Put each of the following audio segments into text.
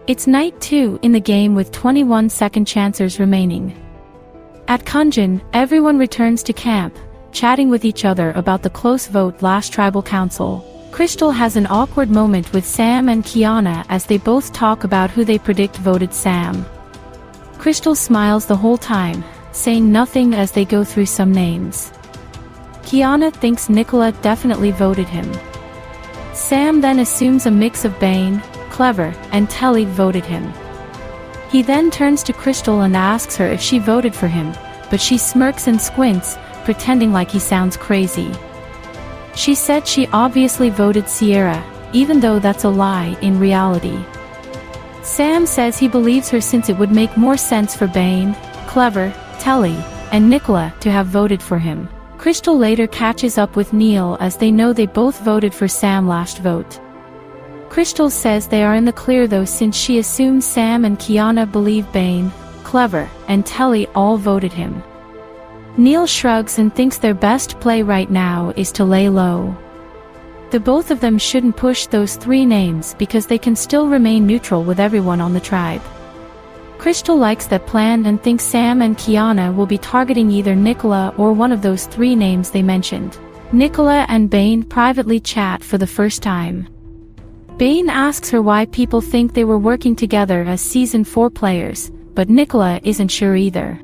It's night 2 in the game with 21 second chancers remaining. At Kunjin, everyone returns to camp, chatting with each other about the close vote last tribal council. Crystal has an awkward moment with Sam and Kiana as they both talk about who they predict voted Sam. Crystal smiles the whole time, saying nothing as they go through some names. Kiana thinks Nicola definitely voted him. Sam then assumes a mix of Bane, Clever, and Telly voted him. He then turns to Crystal and asks her if she voted for him, but she smirks and squints, pretending like he sounds crazy. She said she obviously voted Sierra, even though that's a lie in reality. Sam says he believes her since it would make more sense for Bane, Clever, Telly, and Nicola to have voted for him. Crystal later catches up with Neil as they know they both voted for Sam last vote. Crystal says they are in the clear though since she assumes Sam and Kiana believe Bane, Clever, and Telly all voted him. Neil shrugs and thinks their best play right now is to lay low. The both of them shouldn't push those 3 names because they can still remain neutral with everyone on the tribe. Crystal likes that plan and thinks Sam and Kiana will be targeting either Nicola or one of those 3 names they mentioned. Nicola and Bane privately chat for the first time. Bane asks her why people think they were working together as Season 4 players, but Nicola isn't sure either.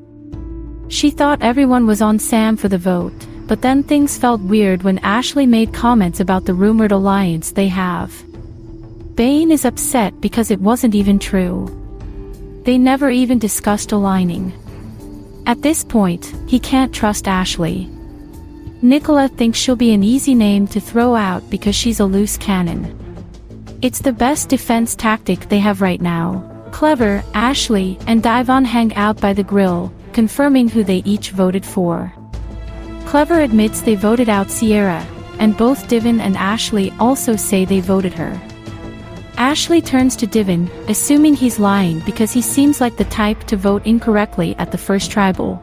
She thought everyone was on Sam for the vote, but then things felt weird when Ashley made comments about the rumored alliance they have. Bane is upset because it wasn't even true. They never even discussed aligning. At this point, he can't trust Ashley. Nicola thinks she'll be an easy name to throw out because she's a loose cannon. It's the best defense tactic they have right now. Clever, Ashley, and Divon hang out by the grill, confirming who they each voted for. Clever admits they voted out Sierra, and both Divin and Ashley also say they voted her. Ashley turns to Divin, assuming he's lying because he seems like the type to vote incorrectly at the first tribal.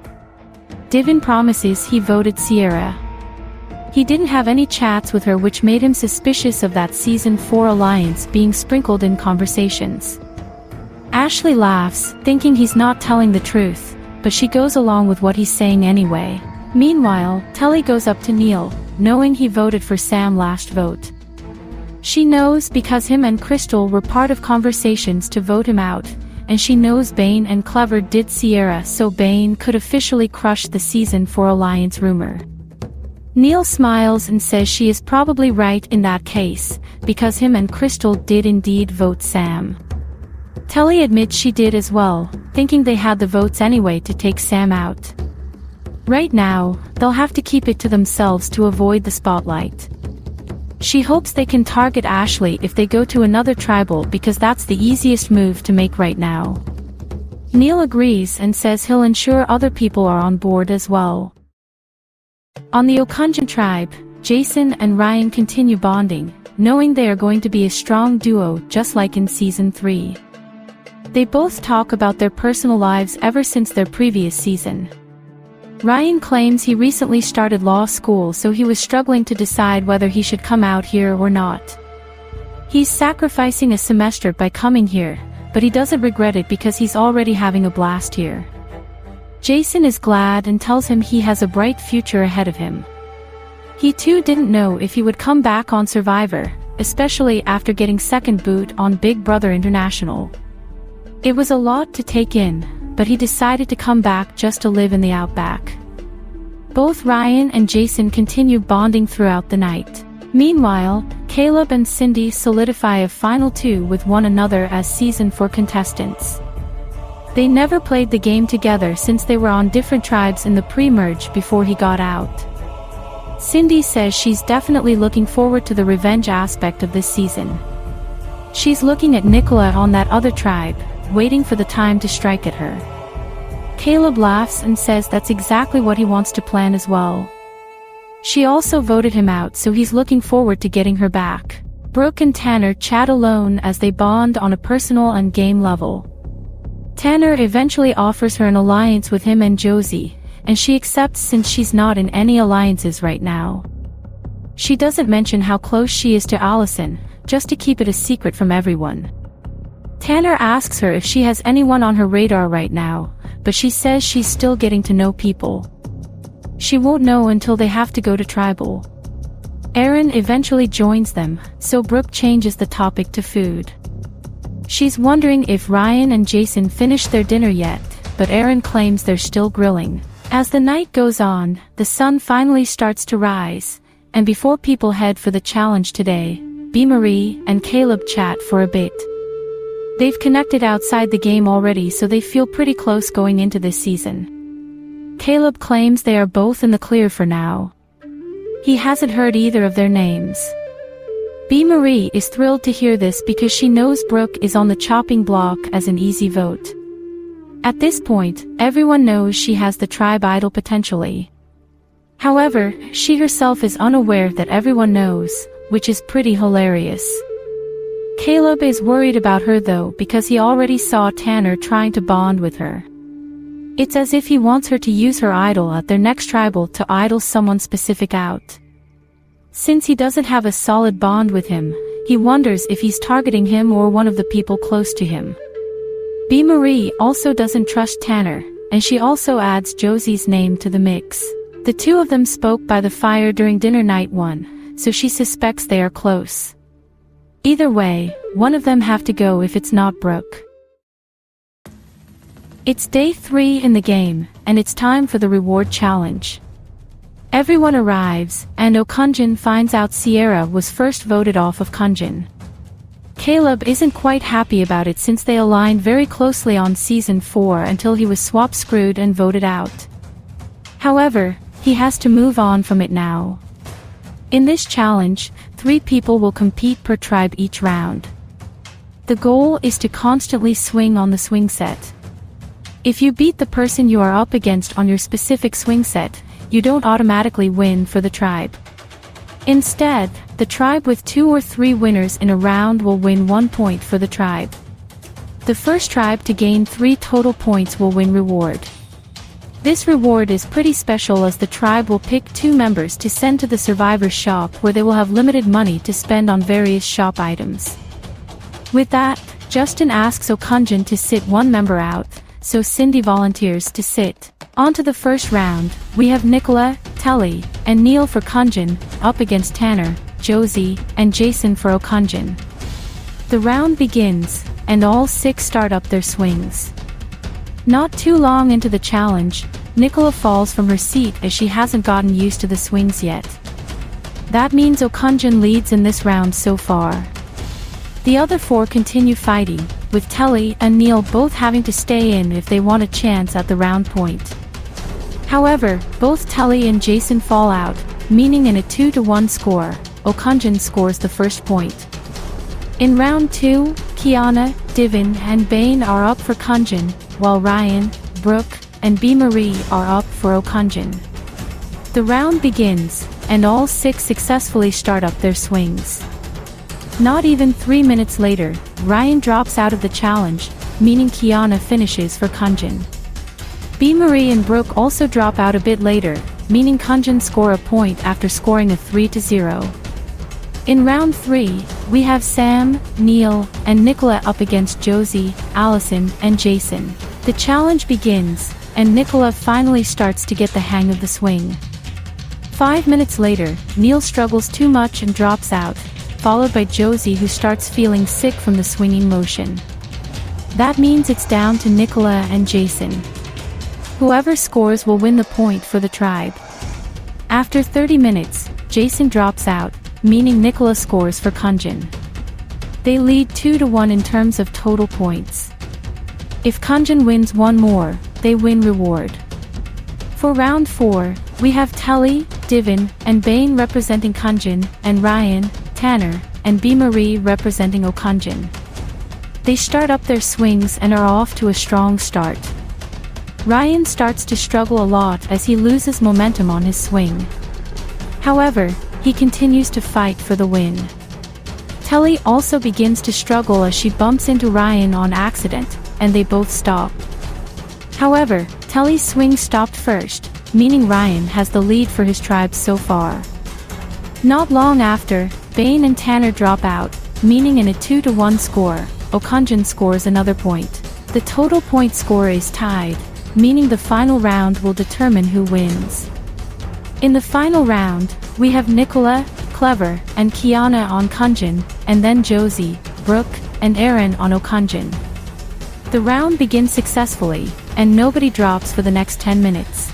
Divin promises he voted Sierra. He didn't have any chats with her, which made him suspicious of that Season 4 alliance being sprinkled in conversations. Ashley laughs, thinking he's not telling the truth, but she goes along with what he's saying anyway. Meanwhile, Telly goes up to Neil, knowing he voted for Sam last vote. She knows because him and Crystal were part of conversations to vote him out, and she knows Bane and Clever did Sierra so Bane could officially crush the Season 4 alliance rumor. Neil smiles and says she is probably right in that case, because him and Crystal did indeed vote Sam. Telly admits she did as well, thinking they had the votes anyway to take Sam out. Right now, they'll have to keep it to themselves to avoid the spotlight. She hopes they can target Ashley if they go to another tribal because that's the easiest move to make right now. Neil agrees and says he'll ensure other people are on board as well. On the Okunjan tribe, Jason and Ryan continue bonding, knowing they are going to be a strong duo just like in Season 3. They both talk about their personal lives ever since their previous season. Ryan claims he recently started law school, so he was struggling to decide whether he should come out here or not. He's sacrificing a semester by coming here, but he doesn't regret it because he's already having a blast here. Jason is glad and tells him he has a bright future ahead of him. He too didn't know if he would come back on Survivor, especially after getting second boot on Big Brother International. It was a lot to take in, but he decided to come back just to live in the outback. Both Ryan and Jason continue bonding throughout the night. Meanwhile, Caleb and Cindy solidify a final 2 with one another as Season 4 contestants. They never played the game together since they were on different tribes in the pre-merge before he got out. Cindy says she's definitely looking forward to the revenge aspect of this season. She's looking at Nicola on that other tribe, waiting for the time to strike at her. Caleb laughs and says that's exactly what he wants to plan as well. She also voted him out, so he's looking forward to getting her back. Brooke and Tanner chat alone as they bond on a personal and game level. Tanner eventually offers her an alliance with him and Josie, and she accepts since she's not in any alliances right now. She doesn't mention how close she is to Allison, just to keep it a secret from everyone. Tanner asks her if she has anyone on her radar right now, but she says she's still getting to know people. She won't know until they have to go to tribal. Erin eventually joins them, so Brooke changes the topic to food. She's wondering if Ryan and Jason finished their dinner yet, but Erin claims they're still grilling. As the night goes on, the sun finally starts to rise, and before people head for the challenge today, B. Marie and Caleb chat for a bit. They've connected outside the game already, so they feel pretty close going into this season. Caleb claims they are both in the clear for now. He hasn't heard either of their names. B. Marie is thrilled to hear this because she knows Brooke is on the chopping block as an easy vote. At this point, everyone knows she has the tribe idol potentially. However, she herself is unaware that everyone knows, which is pretty hilarious. Caleb is worried about her though because he already saw Tanner trying to bond with her. It's as if he wants her to use her idol at their next tribal to idol someone specific out. Since he doesn't have a solid bond with him, he wonders if he's targeting him or one of the people close to him. B. Marie also doesn't trust Tanner, and she also adds Josie's name to the mix. The two of them spoke by the fire during dinner night one, so she suspects they are close. Either way, one of them have to go if it's not Brooke. It's day 3 in the game, and it's time for the reward challenge. Everyone arrives, and Okunjin finds out Sierra was first voted off of Kunjin. Caleb isn't quite happy about it since they aligned very closely on Season 4 until he was swap-screwed and voted out. However, he has to move on from it now. In this challenge, 3 people will compete per tribe each round. The goal is to constantly swing on the swing set. If you beat the person you are up against on your specific swing set, you don't automatically win for the tribe. Instead, the tribe with 2 or 3 winners in a round will win 1 point for the tribe. The first tribe to gain 3 total points will win reward. This reward is pretty special as the tribe will pick 2 members to send to the survivor's shop where they will have limited money to spend on various shop items. With that, Justin asks Okunjin to sit 1 member out, so Cindy volunteers to sit. On to the first round, we have Nicola, Telly, and Neil for Kunjin, up against Tanner, Josie, and Jason for Okunjin. The round begins, and all 6 start up their swings. Not too long into the challenge, Nicola falls from her seat as she hasn't gotten used to the swings yet. That means Okunjin leads in this round so far. The other 4 continue fighting, with Telly and Neil both having to stay in if they want a chance at the round point. However, both Telly and Jason fall out, meaning in a 2-1 score, Okunjin scores the first point. In round 2, Kiana, Divin, and Bane are up for Kunjin, while Ryan, Brooke, and B. Marie are up for Okunjin. The round begins, and all 6 successfully start up their swings. Not even 3 minutes later, Ryan drops out of the challenge, meaning Kiana finishes for Kunjin. B. Marie and Brooke also drop out a bit later, meaning Kunjin score a point after scoring a 3-0. In round 3, we have Sam, Neil, and Nicola up against Josie, Allison, and Jason. The challenge begins, and Nicola finally starts to get the hang of the swing. 5 minutes later, Neil struggles too much and drops out, followed by Josie who starts feeling sick from the swinging motion. That means it's down to Nicola and Jason. Whoever scores will win the point for the tribe. After 30 minutes, Jason drops out, meaning Nicola scores for Kunjin. They lead 2-1 in terms of total points. If Kunjin wins 1 more, they win reward. For round 4, we have Telly, Divin, and Bane representing Kunjin, and Ryan, Tanner, and B. Marie representing Okunjin. They start up their swings and are off to a strong start. Ryan starts to struggle a lot as he loses momentum on his swing. However, he continues to fight for the win. Telly also begins to struggle as she bumps into Ryan on accident, and they both stop. However, Telly's swing stopped first, meaning Ryan has the lead for his tribe so far. Not long after, Bane and Tanner drop out, meaning in a 2-1 score, Okanjin scores another point. The total point score is tied, meaning the final round will determine who wins. In the final round, we have Nicola, Clever, and Kiana on Kanjin, and then Josie, Brooke, and Aaron on Okanjin. The round begins successfully, and nobody drops for the next 10 minutes.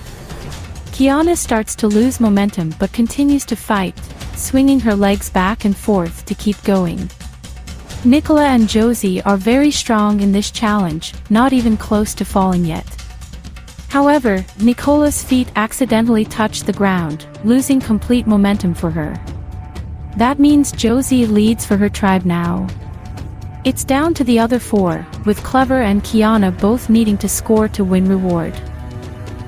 Kiana starts to lose momentum but continues to fight, swinging her legs back and forth to keep going. Nicola and Josie are very strong in this challenge, not even close to falling yet. However, Nicola's feet accidentally touch the ground, losing complete momentum for her. That means Josie leads for her tribe now. It's down to the other four, with Clever and Kiana both needing to score to win reward.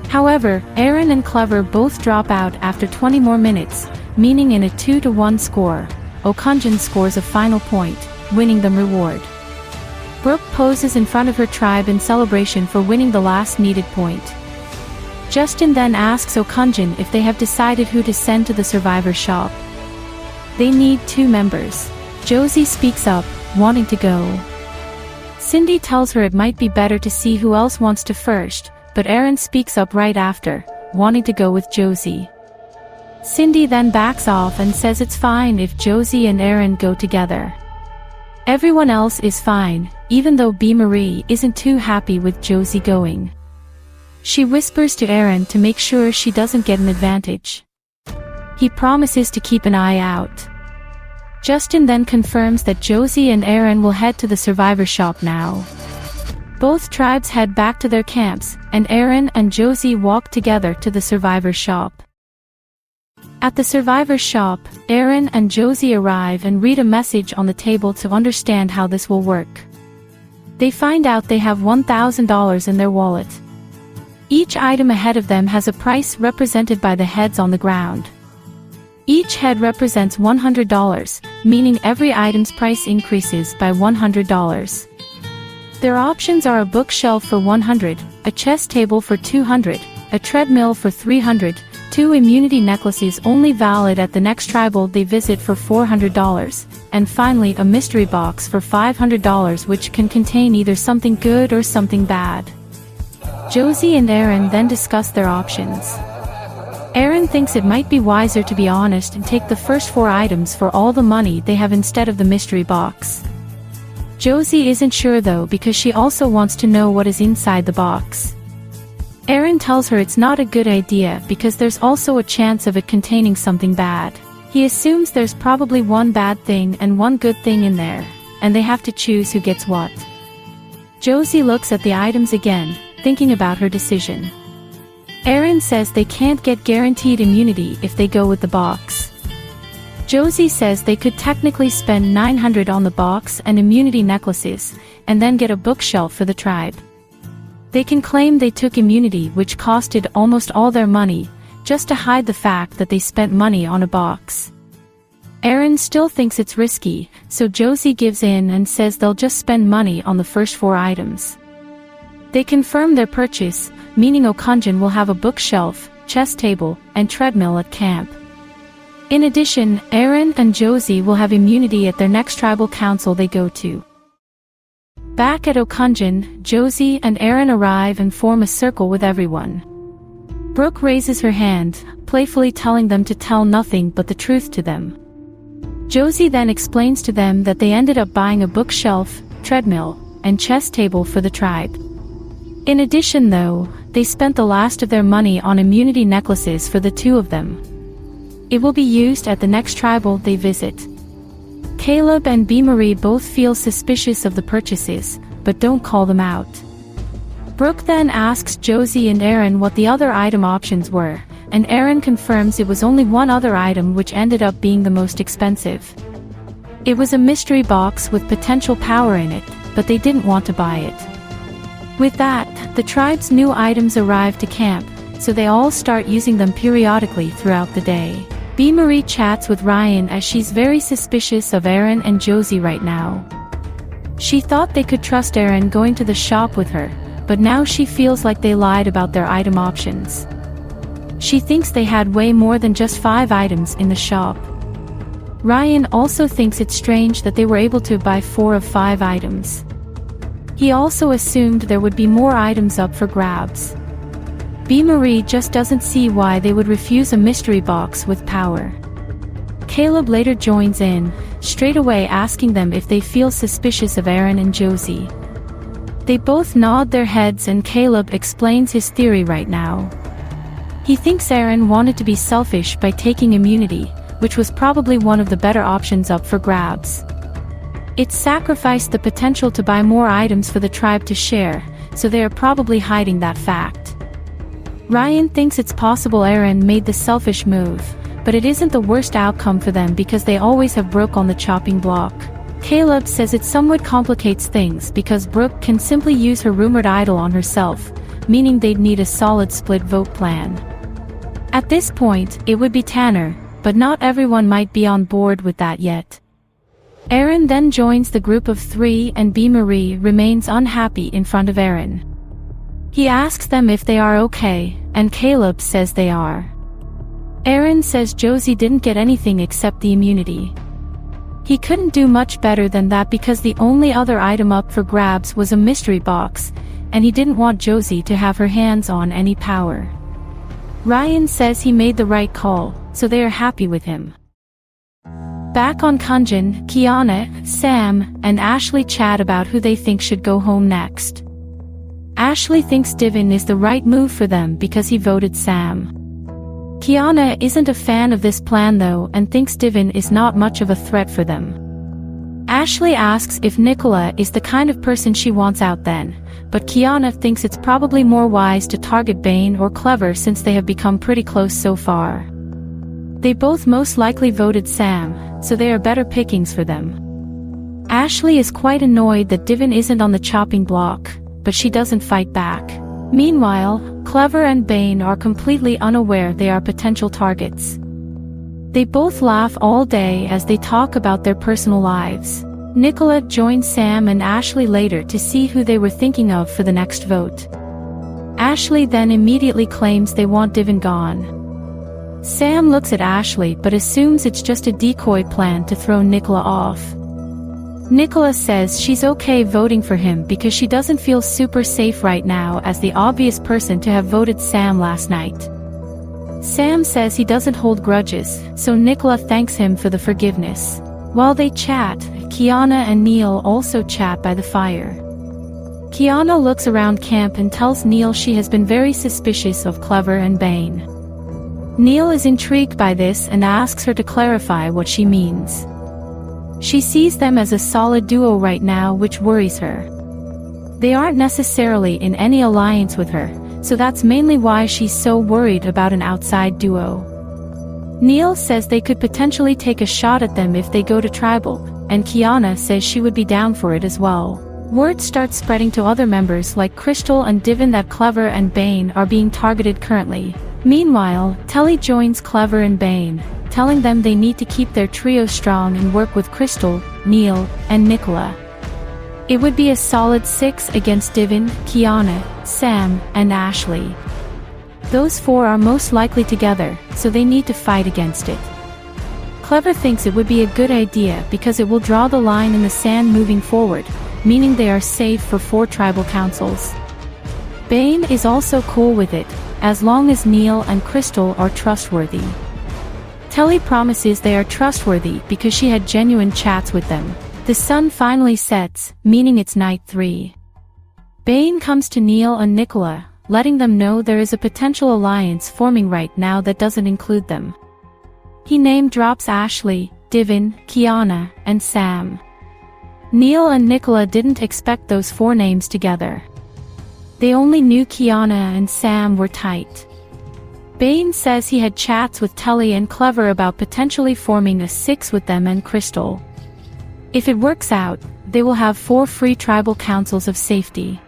However, Aaron and Clever both drop out after 20 more minutes, meaning in a 2-1 score, Okanjin scores a final point, winning them reward. Brooke poses in front of her tribe in celebration for winning the last needed point. Justin then asks Okanjin if they have decided who to send to the survivor shop. They need 2 members. Josie speaks up, wanting to go. Cindy tells her it might be better to see who else wants to first, but Aaron speaks up right after, wanting to go with Josie. Cindy then backs off and says it's fine if Josie and Aaron go together. Everyone else is fine, even though B. Marie isn't too happy with Josie going. She whispers to Aaron to make sure she doesn't get an advantage. He promises to keep an eye out. Justin then confirms that Josie and Aaron will head to the survivor shop now. Both tribes head back to their camps, and Aaron and Josie walk together to the survivor shop. At the survivor shop, Aaron and Josie arrive and read a message on the table to understand how this will work. They find out they have $1,000 in their wallet. Each item ahead of them has a price represented by the heads on the ground. Each head represents $100, meaning every item's price increases by $100. Their options are a bookshelf for $100, a chess table for $200, a treadmill for $300, 2 immunity necklaces only valid at the next tribal they visit for $400, and finally a mystery box for $500 which can contain either something good or something bad. Josie and Aaron then discuss their options. Aaron thinks it might be wiser to be honest and take the first 4 items for all the money they have instead of the mystery box. Josie isn't sure though because she also wants to know what is inside the box. Aaron tells her it's not a good idea because there's also a chance of it containing something bad. He assumes there's probably one bad thing and one good thing in there, and they have to choose who gets what. Josie looks at the items again, thinking about her decision. Aaron says they can't get guaranteed immunity if they go with the box. Josie says they could technically spend $900 on the box and immunity necklaces, and then get a bookshelf for the tribe. They can claim they took immunity which costed almost all their money, just to hide the fact that they spent money on a box. Aaron still thinks it's risky, so Josie gives in and says they'll just spend money on the first 4 items. They confirm their purchase, meaning Okanjin will have a bookshelf, chess table, and treadmill at camp. In addition, Aaron and Josie will have immunity at their next tribal council they go to. Back at Okanjin, Josie and Aaron arrive and form a circle with everyone. Brooke raises her hand, playfully telling them to tell nothing but the truth to them. Josie then explains to them that they ended up buying a bookshelf, treadmill, and chess table for the tribe. In addition though, they spent the last of their money on immunity necklaces for the 2 of them. It will be used at the next tribal they visit. Caleb and B. Marie both feel suspicious of the purchases, but don't call them out. Brooke then asks Josie and Aaron what the other item options were, and Aaron confirms it was only one other item which ended up being the most expensive. It was a mystery box with potential power in it, but they didn't want to buy it. With that, the tribe's new items arrive to camp, so they all start using them periodically throughout the day. B. Marie chats with Ryan as she's very suspicious of Aaron and Josie right now. She thought they could trust Aaron going to the shop with her, but now she feels like they lied about their item options. She thinks they had way more than just 5 items in the shop. Ryan also thinks it's strange that they were able to buy 4 of 5 items. He also assumed there would be more items up for grabs. B. Marie just doesn't see why they would refuse a mystery box with power. Caleb later joins in, straight away asking them if they feel suspicious of Aaron and Josie. They both nod their heads and Caleb explains his theory right now. He thinks Aaron wanted to be selfish by taking immunity, which was probably one of the better options up for grabs. It sacrificed the potential to buy more items for the tribe to share, so they are probably hiding that fact. Ryan thinks it's possible Aaron made the selfish move, but it isn't the worst outcome for them because they always have Brooke on the chopping block. Caleb says it somewhat complicates things because Brooke can simply use her rumored idol on herself, meaning they'd need a solid split vote plan. At this point, it would be Tanner, but not everyone might be on board with that yet. Aaron then joins the group of 3 and B. Marie remains unhappy in front of Aaron. He asks them if they are okay, and Caleb says they are. Aaron says Josie didn't get anything except the immunity. He couldn't do much better than that because the only other item up for grabs was a mystery box, and he didn't want Josie to have her hands on any power. Ryan says he made the right call, so they are happy with him. Back on Kunjin, Kiana, Sam, and Ashley chat about who they think should go home next. Ashley thinks Divin is the right move for them because he voted Sam. Kiana isn't a fan of this plan though and thinks Divin is not much of a threat for them. Ashley asks if Nicola is the kind of person she wants out then, but Kiana thinks it's probably more wise to target Bane or Clever since they have become pretty close so far. They both most likely voted Sam, so they are better pickings for them. Ashley is quite annoyed that Divin isn't on the chopping block, but she doesn't fight back. Meanwhile, Clever and Bane are completely unaware they are potential targets. They both laugh all day as they talk about their personal lives. Nicola joins Sam and Ashley later to see who they were thinking of for the next vote. Ashley then immediately claims they want Divin gone. Sam looks at Ashley but assumes it's just a decoy plan to throw Nicola off. Nicola says she's okay voting for him because she doesn't feel super safe right now as the obvious person to have voted Sam last night. Sam says he doesn't hold grudges, so Nicola thanks him for the forgiveness. While they chat, Kiana and Neil also chat by the fire. Kiana looks around camp and tells Neil she has been very suspicious of Clever and Bane. Neil is intrigued by this and asks her to clarify what she means. She sees them as a solid duo right now, which worries her. They aren't necessarily in any alliance with her, so that's mainly why she's so worried about an outside duo. Neil says they could potentially take a shot at them if they go to tribal, and Kiana says she would be down for it as well. Word starts spreading to other members like Crystal and Divin that Clever and Bane are being targeted currently. Meanwhile, Telly joins Clever and Bane, telling them they need to keep their trio strong and work with Crystal, Neil, and Nicola. It would be a solid 6 against Divin, Kiana, Sam, and Ashley. Those 4 are most likely together, so they need to fight against it. Clever thinks it would be a good idea because it will draw the line in the sand moving forward, meaning they are safe for 4 tribal councils. Bane is also cool with it, as long as Neil and Crystal are trustworthy. Telly promises they are trustworthy because she had genuine chats with them. The sun finally sets, meaning it's night 3. Bane comes to Neil and Nicola, letting them know there is a potential alliance forming right now that doesn't include them. He name drops Ashley, Divin, Kiana, and Sam. Neil and Nicola didn't expect those 4 names together. They only knew Kiana and Sam were tight. Bane says he had chats with Telly and Clever about potentially forming a 6 with them and Crystal. If it works out, they will have 4 free tribal councils of safety.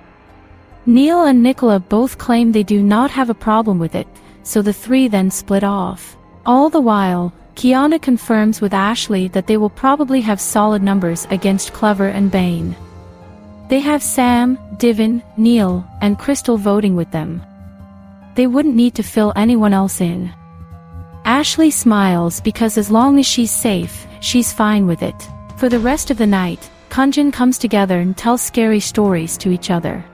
Neil and Nicola both claim they do not have a problem with it, so the 3 then split off. All the while, Kiana confirms with Ashley that they will probably have solid numbers against Clever and Bane. They have Sam, Divin, Neil, and Crystal voting with them. They wouldn't need to fill anyone else in. Ashley smiles because as long as she's safe, she's fine with it. For the rest of the night, Kunjin comes together and tells scary stories to each other.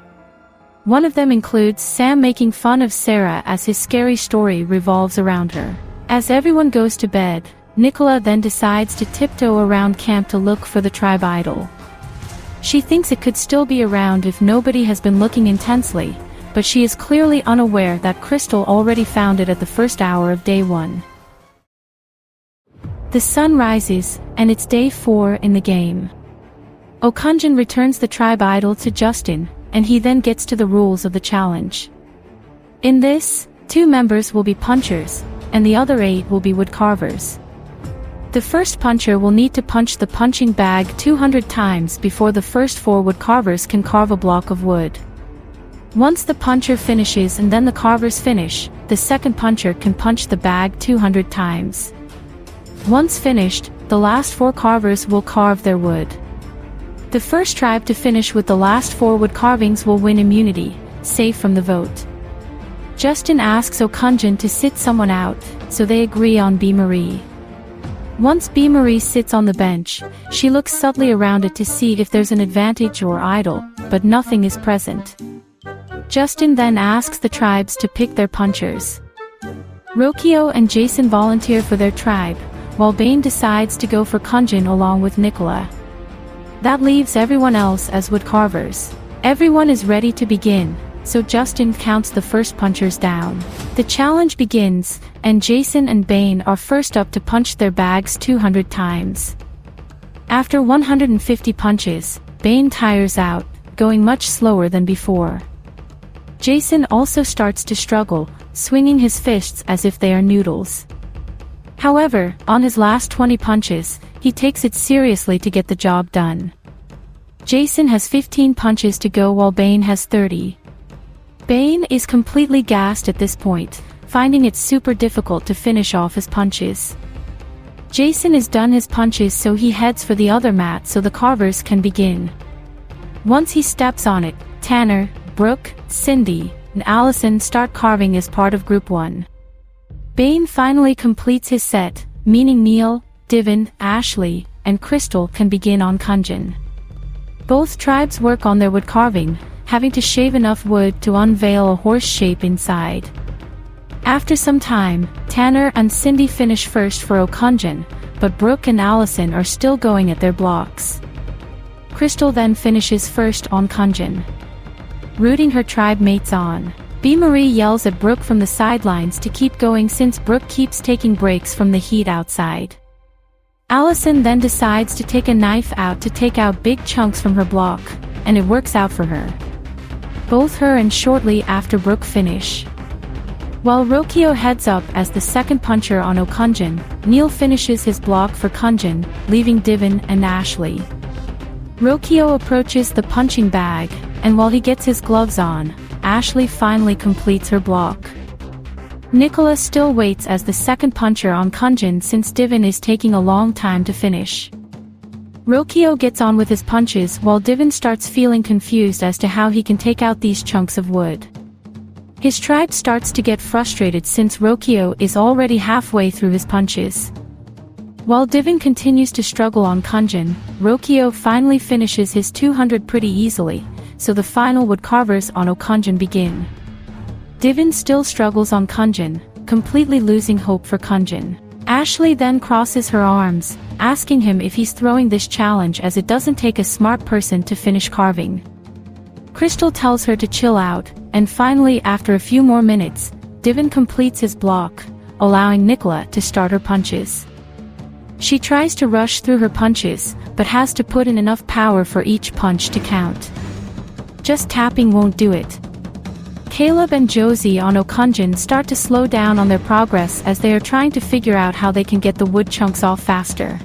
One of them includes Sam making fun of Sarah as his scary story revolves around her. As everyone goes to bed, Nicola then decides to tiptoe around camp to look for the tribe idol. She thinks it could still be around if nobody has been looking intensely, but she is clearly unaware that Crystal already found it at the first hour of day 1. The sun rises, and it's day 4 in the game. Okunjin returns the tribe idol to Justin, and he then gets to the rules of the challenge. In this, 2 members will be punchers, and the other 8 will be wood carvers. The first puncher will need to punch the punching bag 200 times before the first 4 wood carvers can carve a block of wood. Once the puncher finishes and then the carvers finish, the second puncher can punch the bag 200 times. Once finished, the last 4 carvers will carve their wood. The first tribe to finish with the last 4 wood carvings will win immunity, safe from the vote. Justin asks Okunjin to sit someone out, so they agree on B. Marie. Once B. Marie sits on the bench, she looks subtly around it to see if there's an advantage or idol, but nothing is present. Justin then asks the tribes to pick their punchers. Rokio and Jason volunteer for their tribe, while Bane decides to go for Kunjin along with Nicola. That leaves everyone else as wood carvers. Everyone is ready to begin, so Justin counts the first punchers down. The challenge begins, and Jason and Bane are first up to punch their bags 200 times. After 150 punches, Bane tires out, going much slower than before. Jason also starts to struggle, swinging his fists as if they are noodles. However, on his last 20 punches, he takes it seriously to get the job done. Jason has 15 punches to go while Bane has 30. Bane is completely gassed at this point, finding it super difficult to finish off his punches. Jason is done his punches, so he heads for the other mat so the carvers can begin. Once he steps on it, Tanner, Brooke, Cindy, and Allison start carving as part of Group 1. Bane finally completes his set, meaning Neil, Divin, Ashley, and Crystal can begin on Kunjin. Both tribes work on their wood carving, having to shave enough wood to unveil a horse shape inside. After some time, Tanner and Cindy finish first for Okunjin, but Brooke and Allison are still going at their blocks. Crystal then finishes first on Kunjin, rooting her tribe mates on. B. Marie yells at Brooke from the sidelines to keep going since Brooke keeps taking breaks from the heat outside. Allison then decides to take a knife out to take out big chunks from her block, and it works out for her. Both her and shortly after Brooke finish. While Rokio heads up as the second puncher on Okunjin, Neil finishes his block for Kunjin, leaving Divin and Ashley. Rokio approaches the punching bag, and while he gets his gloves on, Ashley finally completes her block. Nicola still waits as the second puncher on Kunjin since Divin is taking a long time to finish. Rokio gets on with his punches while Divin starts feeling confused as to how he can take out these chunks of wood. His tribe starts to get frustrated since Rokio is already halfway through his punches. While Divin continues to struggle on Kunjin, Rokio finally finishes his 200 pretty easily, so the final wood carvers on Okunjin begin. Divin still struggles on Kunjin, completely losing hope for Kunjin. Ashley then crosses her arms, asking him if he's throwing this challenge as it doesn't take a smart person to finish carving. Crystal tells her to chill out, and finally after a few more minutes, Divin completes his block, allowing Nicola to start her punches. She tries to rush through her punches, but has to put in enough power for each punch to count. Just tapping won't do it. Caleb and Josie on Okunjin start to slow down on their progress as they are trying to figure out how they can get the wood chunks off faster.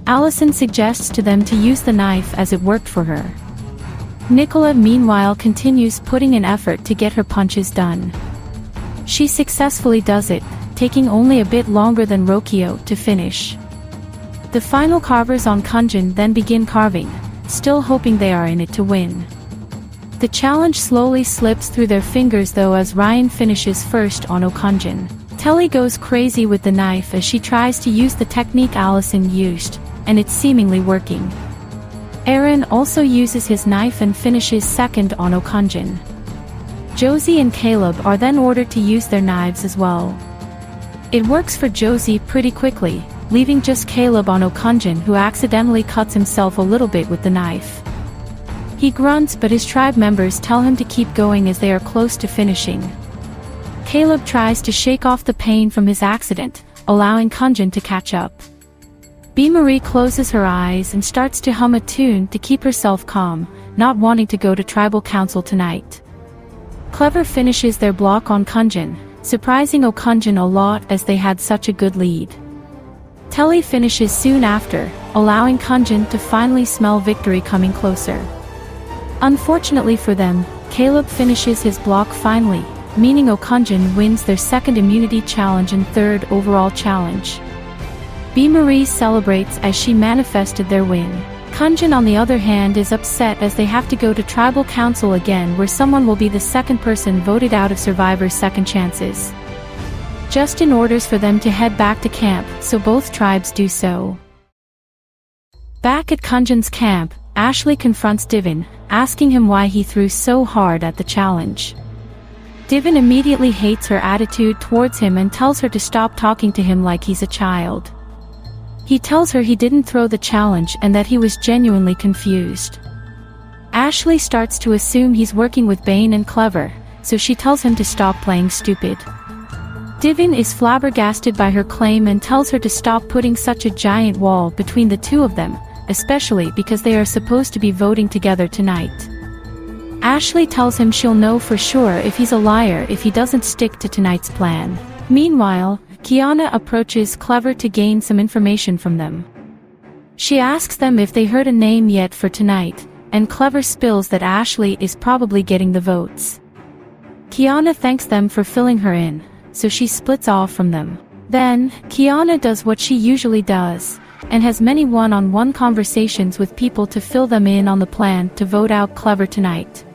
Allison suggests to them to use the knife as it worked for her. Nicola meanwhile continues putting in effort to get her punches done. She successfully does it, taking only a bit longer than Rokio to finish. The final carvers on Kunjin then begin carving, still hoping they are in it to win. The challenge slowly slips through their fingers though as Ryan finishes first on Okunjin. Telly goes crazy with the knife as she tries to use the technique Allison used, and it's seemingly working. Aaron also uses his knife and finishes second on Okunjin. Josie and Caleb are then ordered to use their knives as well. It works for Josie pretty quickly, leaving just Caleb on Okunjin, who accidentally cuts himself a little bit with the knife. He grunts, but his tribe members tell him to keep going as they are close to finishing. Caleb tries to shake off the pain from his accident, allowing Kunjin to catch up. B. Marie closes her eyes and starts to hum a tune to keep herself calm, not wanting to go to tribal council tonight. Clever finishes their block on Kunjin, surprising Okunjin a lot as they had such a good lead. Telly finishes soon after, allowing Kunjin to finally smell victory coming closer. Unfortunately for them, Caleb finishes his block finally, meaning Okunjin wins their second immunity challenge and third overall challenge. B. Marie celebrates as she manifested their win. Kunjin on the other hand is upset as they have to go to tribal council again, where someone will be the second person voted out of Survivor's second chances. Justin orders for them to head back to camp, so both tribes do so. Back at Kunjin's camp, Ashley confronts Divin, asking him why he threw so hard at the challenge. Divin immediately hates her attitude towards him and tells her to stop talking to him like he's a child. He tells her he didn't throw the challenge and that he was genuinely confused. Ashley starts to assume he's working with Bane and Clever, so she tells him to stop playing stupid. Divin is flabbergasted by her claim and tells her to stop putting such a giant wall between the two of them, especially because they are supposed to be voting together tonight. Ashley tells him she'll know for sure if he's a liar if he doesn't stick to tonight's plan. Meanwhile, Kiana approaches Clever to gain some information from them. She asks them if they heard a name yet for tonight, and Clever spills that Ashley is probably getting the votes. Kiana thanks them for filling her in, so she splits off from them. Then, Kiana does what she usually does, and has many one-on-one conversations with people to fill them in on the plan to vote out Clever tonight.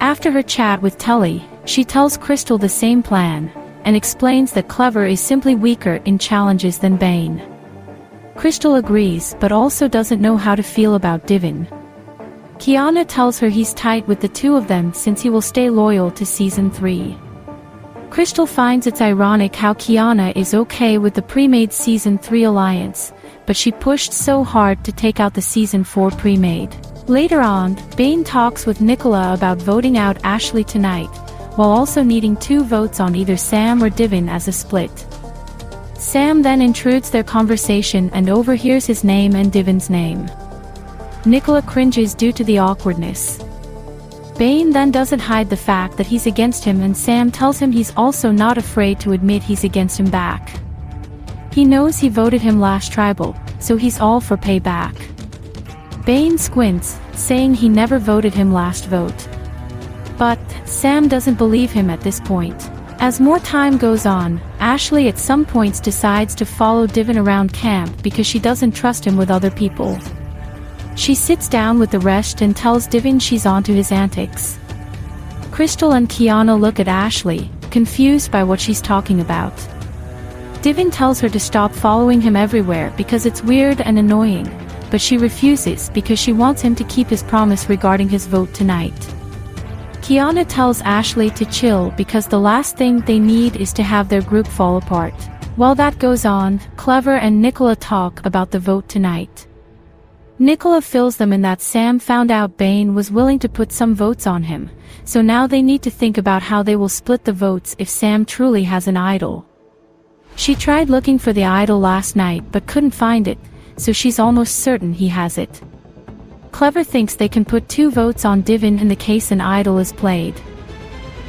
After her chat with Telly, she tells Crystal the same plan, and explains that Clever is simply weaker in challenges than Bane. Crystal agrees but also doesn't know how to feel about Divin. Kiana tells her he's tight with the two of them since he will stay loyal to Season 3. Crystal finds it's ironic how Kiana is okay with the pre-made Season 3 alliance, but she pushed so hard to take out the Season 4 pre-made. Later on, Bane talks with Nicola about voting out Ashley tonight, while also needing 2 votes on either Sam or Divin as a split. Sam then intrudes their conversation and overhears his name and Divin's name. Nicola cringes due to the awkwardness. Bane then doesn't hide the fact that he's against him, and Sam tells him he's also not afraid to admit he's against him back. He knows he voted him last tribal, so he's all for payback. Bane squints, saying he never voted him last vote. But Sam doesn't believe him at this point. As more time goes on, Ashley at some points decides to follow Divin around camp because she doesn't trust him with other people. She sits down with the rest and tells Divin she's onto his antics. Crystal and Kiana look at Ashley, confused by what she's talking about. Divin tells her to stop following him everywhere because it's weird and annoying, but she refuses because she wants him to keep his promise regarding his vote tonight. Kiana tells Ashley to chill because the last thing they need is to have their group fall apart. While that goes on, Clever and Nicola talk about the vote tonight. Nicola fills them in that Sam found out Bane was willing to put some votes on him, so now they need to think about how they will split the votes if Sam truly has an idol. She tried looking for the idol last night but couldn't find it, so she's almost certain he has it. Clever thinks they can put 2 votes on Divin in the case an idol is played.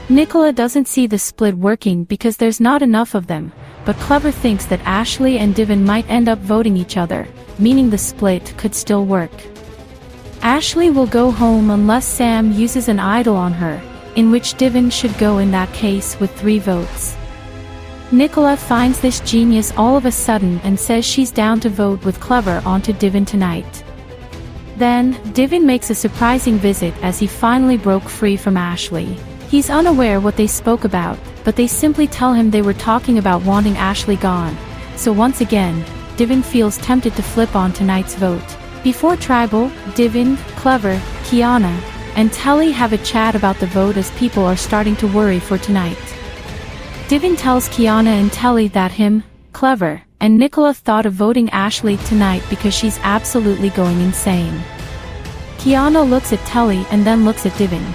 Nicola doesn't see the split working because there's not enough of them, but Clever thinks that Ashley and Divin might end up voting each other, meaning the split could still work. Ashley will go home unless Sam uses an idol on her, in which Divin should go in that case with 3 votes. Nicola finds this genius all of a sudden and says she's down to vote with Clever onto Divin tonight. Then, Divin makes a surprising visit as he finally broke free from Ashley. He's unaware what they spoke about, but they simply tell him they were talking about wanting Ashley gone. So once again, Divin feels tempted to flip on tonight's vote. Before Tribal, Divin, Clever, Kiana, and Telly have a chat about the vote as people are starting to worry for tonight. Divin tells Kiana and Telly that him, Clever, and Nicola thought of voting Ashley tonight because she's absolutely going insane. Kiana looks at Telly and then looks at Divin.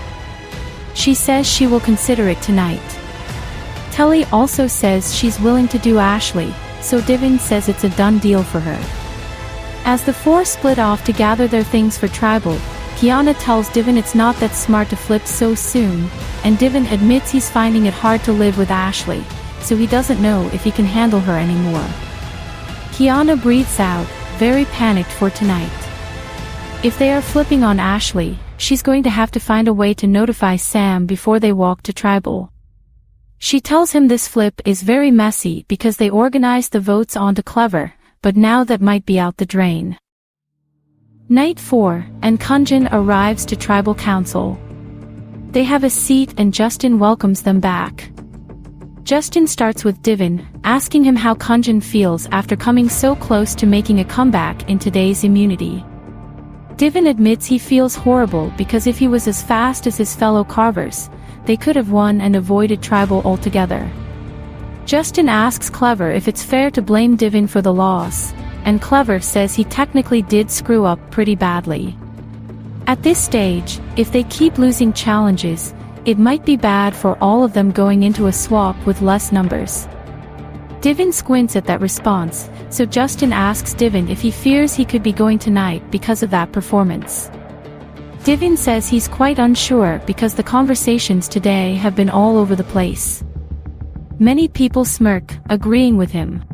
She says she will consider it tonight. Telly also says she's willing to do Ashley, so Divin says it's a done deal for her. As the four split off to gather their things for Tribal, Kiana tells Divin it's not that smart to flip so soon, and Divin admits he's finding it hard to live with Ashley, so he doesn't know if he can handle her anymore. Kiana breathes out, very panicked for tonight. If they are flipping on Ashley, she's going to have to find a way to notify Sam before they walk to Tribal. She tells him this flip is very messy because they organized the votes onto Clever, but now that might be out the drain. Night 4, and Kunjan arrives to Tribal Council. They have a seat and Justin welcomes them back. Justin starts with Divin, asking him how Kunjan feels after coming so close to making a comeback in today's immunity. Divin admits he feels horrible because if he was as fast as his fellow carvers, they could have won and avoided Tribal altogether. Justin asks Clever if it's fair to blame Divin for the loss, and Clever says he technically did screw up pretty badly. At this stage, if they keep losing challenges, it might be bad for all of them going into a swap with less numbers. Divin squints at that response, so Justin asks Divin if he fears he could be going tonight because of that performance. Divin says he's quite unsure because the conversations today have been all over the place. Many people smirk, agreeing with him.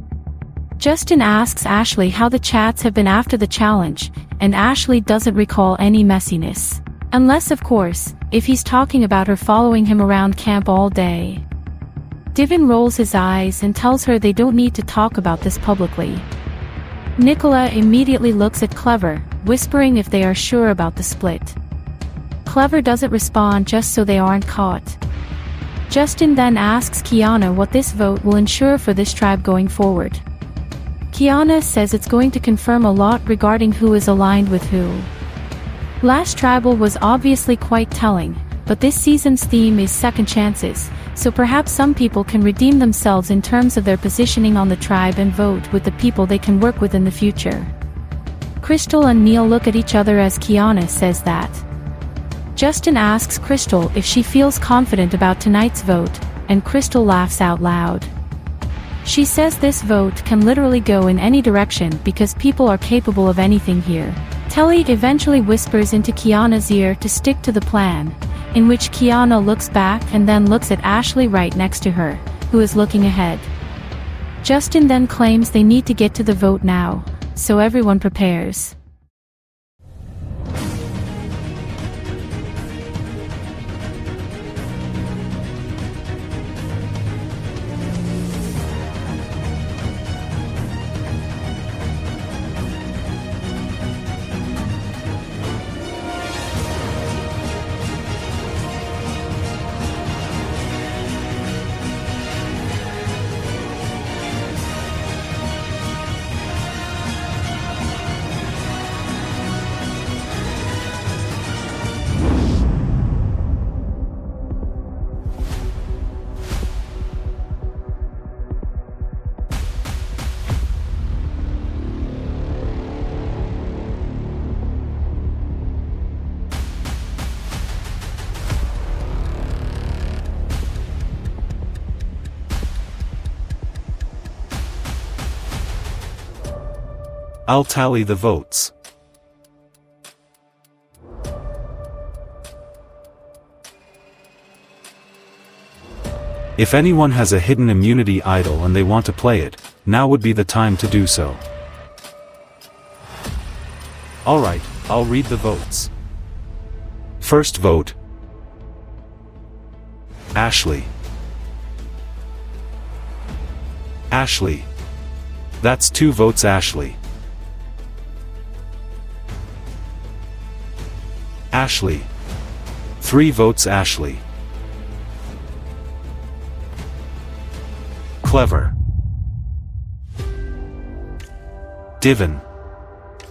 Justin asks Ashley how the chats have been after the challenge, and Ashley doesn't recall any messiness. Unless, of course, if he's talking about her following him around camp all day. Divin rolls his eyes and tells her they don't need to talk about this publicly. Nicola immediately looks at Clever, whispering if they are sure about the split. Clever doesn't respond just so they aren't caught. Justin then asks Kiana what this vote will ensure for this tribe going forward. Kiana says it's going to confirm a lot regarding who is aligned with who. Last Tribal was obviously quite telling, but this season's theme is second chances, so perhaps some people can redeem themselves in terms of their positioning on the tribe and vote with the people they can work with in the future. Crystal and Neil look at each other as Kiana says that. Justin asks Crystal if she feels confident about tonight's vote, and Crystal laughs out loud. She says this vote can literally go in any direction because people are capable of anything here. Telly eventually whispers into Kiana's ear to stick to the plan, in which Kiana looks back and then looks at Ashley right next to her, who is looking ahead. Justin then claims they need to get to the vote now, so everyone prepares. I'll tally the votes. If anyone has a hidden immunity idol and they want to play it, now would be the time to do so. Alright, I'll read the votes. First vote. Ashley. Ashley. That's 2 votes Ashley. Ashley. 3 votes Ashley. Clever. Divin.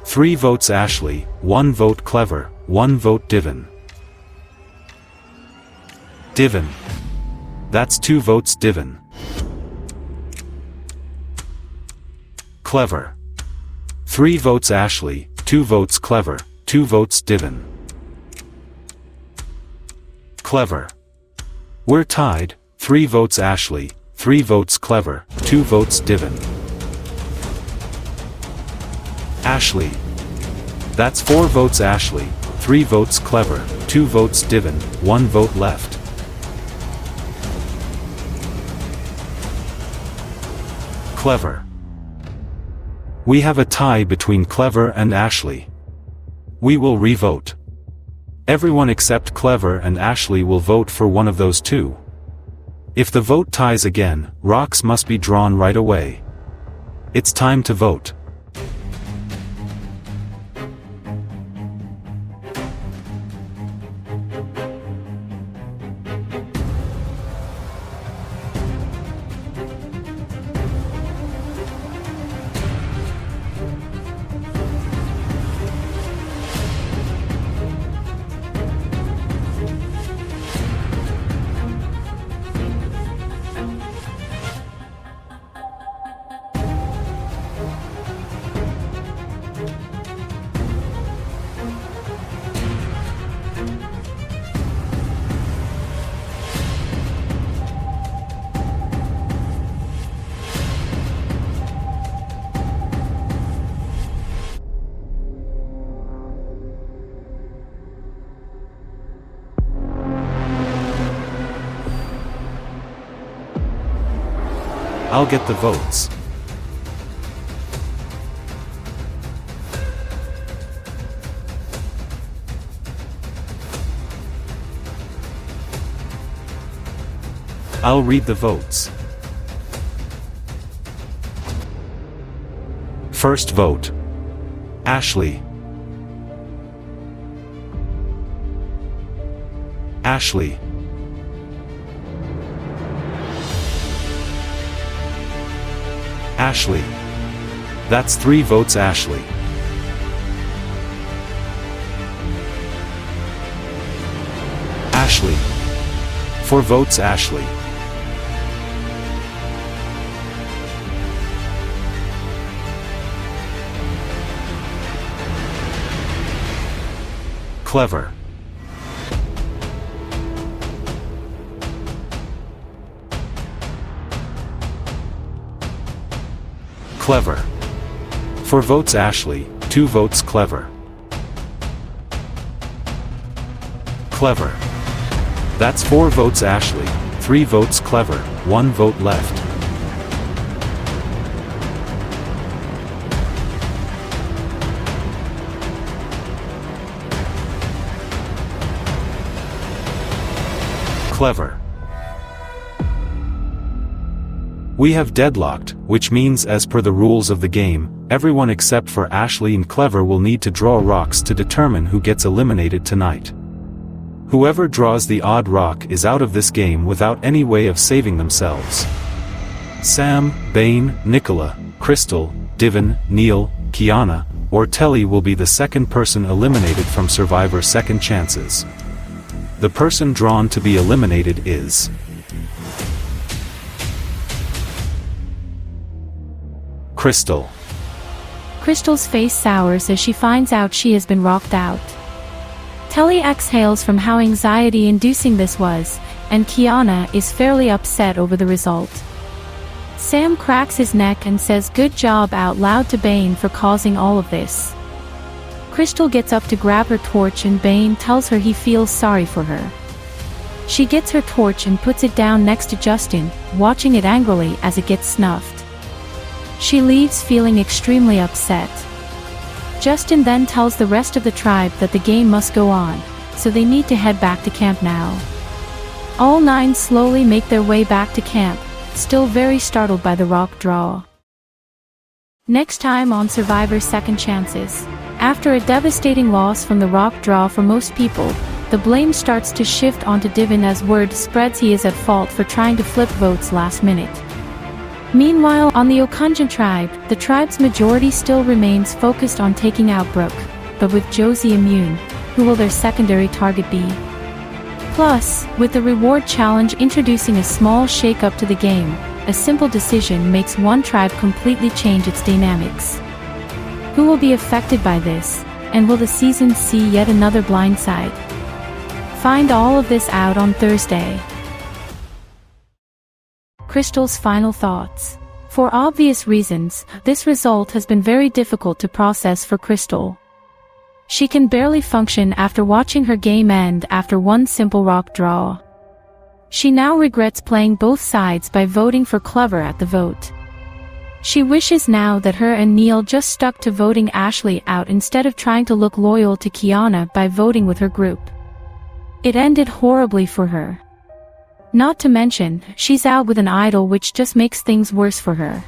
3 votes Ashley, 1 vote Clever, 1 vote Divin. Divin. That's 2 votes Divin. Clever. 3 votes Ashley, 2 votes Clever, 2 votes Divin. Clever. We're tied, 3 votes Ashley, 3 votes Clever, 2 votes Divin. Ashley. That's 4 votes Ashley, 3 votes Clever, 2 votes Divin, 1 vote left. Clever. We have a tie between Clever and Ashley. We will re-vote. Everyone except Clever and Ashley will vote for one of those two. If the vote ties again, rocks must be drawn right away. It's time to vote. I'll get the votes. I'll read the votes. First vote. Ashley. Ashley. Ashley. That's 3 votes Ashley. Ashley. 4 votes Ashley. Clever. Clever. 4 votes Ashley, 2 votes Clever. Clever. That's 4 votes Ashley, 3 votes Clever, 1 vote left. Clever. We have deadlocked, which means as per the rules of the game, everyone except for Ashley and Clever will need to draw rocks to determine who gets eliminated tonight. Whoever draws the odd rock is out of this game without any way of saving themselves. Sam, Bane, Nicola, Crystal, Divin, Neil, Kiana, or Telly will be the second person eliminated from Survivor Second Chances. The person drawn to be eliminated is Crystal. Crystal's face sours as she finds out she has been rocked out. Telly exhales from how anxiety-inducing this was, and Kiana is fairly upset over the result. Sam cracks his neck and says good job out loud to Bane for causing all of this. Crystal gets up to grab her torch and Bane tells her he feels sorry for her. She gets her torch and puts it down next to Justin, watching it angrily as it gets snuffed. She leaves feeling extremely upset. Justin then tells the rest of the tribe that the game must go on, so they need to head back to camp now. All 9 slowly make their way back to camp, still very startled by the rock draw. Next time on Survivor Second Chances. After a devastating loss from the rock draw for most people, the blame starts to shift onto Divin as word spreads he is at fault for trying to flip votes last minute. Meanwhile, on the Okanjan tribe, the tribe's majority still remains focused on taking out Brooke, but with Josie immune, who will their secondary target be? Plus, with the reward challenge introducing a small shake-up to the game, a simple decision makes one tribe completely change its dynamics. Who will be affected by this, and will the season see yet another blindside? Find all of this out on Thursday. Crystal's final thoughts. For obvious reasons, this result has been very difficult to process for Crystal. She can barely function after watching her game end after one simple rock draw. She now regrets playing both sides by voting for Clever at the vote. She wishes now that her and Neil just stuck to voting Ashley out instead of trying to look loyal to Kiana by voting with her group. It ended horribly for her. Not to mention, she's out with an idol, which just makes things worse for her.